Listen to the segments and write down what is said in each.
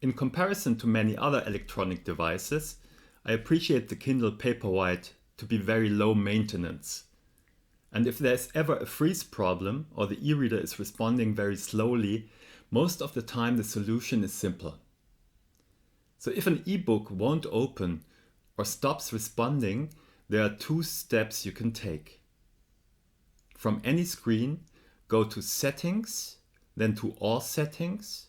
In comparison to many other electronic devices, I appreciate the Kindle Paperwhite to be very low maintenance. And if there's ever a freeze problem or the e-reader is responding very slowly, most of the time the solution is simple. So if an ebook won't open or stops responding, there are two steps you can take. From any screen, go to Settings, then to All Settings,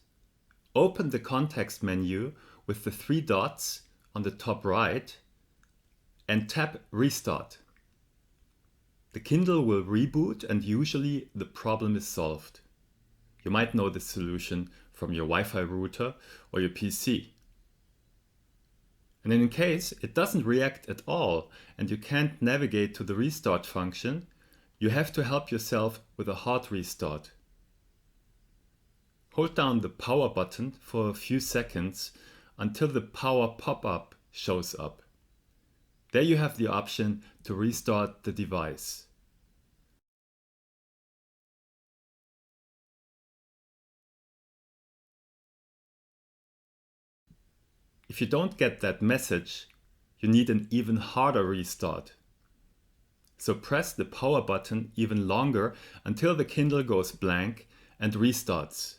open the context menu with the three dots on the top right and tap Restart. The Kindle will reboot and usually the problem is solved. You might know the solution from your Wi-Fi router or your PC. And in case it doesn't react at all and you can't navigate to the restart function, you have to help yourself with a hard restart. Hold down the power button for a few seconds until the power pop-up shows up. There you have the option to restart the device. If you don't get that message, you need an even harder restart. So press the power button even longer until the Kindle goes blank and restarts.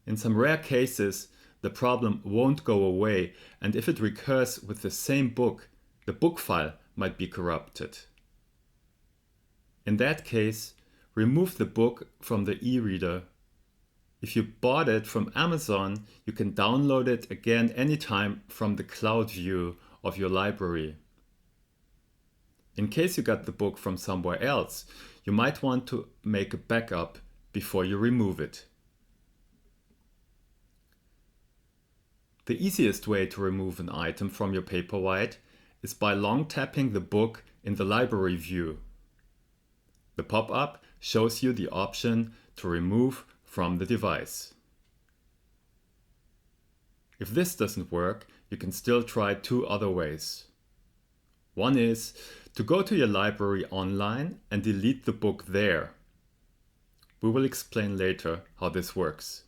In some rare cases, the problem won't go away, and if it recurs with the same book, the book file might be corrupted. In that case, remove the book from the e-reader. If you bought it from Amazon, you can download it again anytime from the cloud view of your library. In case you got the book from somewhere else, you might want to make a backup before you remove it. The easiest way to remove an item from your Paperwhite is by long tapping the book in the library view. The pop-up shows you the option to remove from the device. If this doesn't work, you can still try two other ways. One is to go to your library online and delete the book there. We will explain later how this works.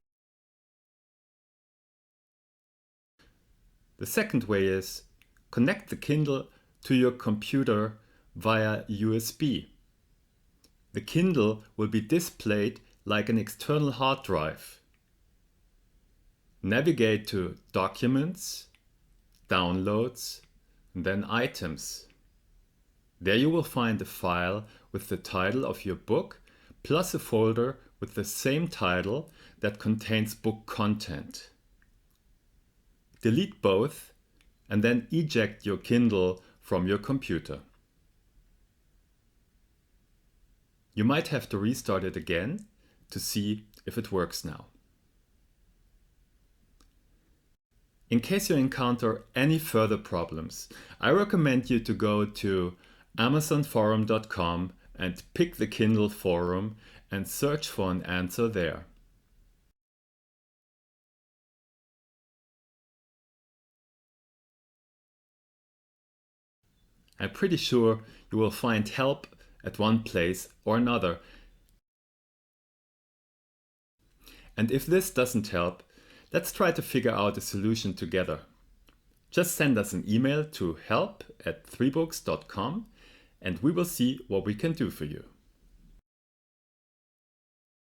The second way is connect the Kindle to your computer via USB. The Kindle will be displayed like an external hard drive. Navigate to Documents, Downloads, and then Items. There you will find a file with the title of your book plus a folder with the same title that contains book content. Delete both and then eject your Kindle from your computer. You might have to restart it again to see if it works now. In case you encounter any further problems, I recommend you to go to amazonforum.com and pick the Kindle forum and search for an answer there. I'm pretty sure you will find help at one place or another. And if this doesn't help, let's try to figure out a solution together. Just send us an email to help@3books.com and we will see what we can do for you.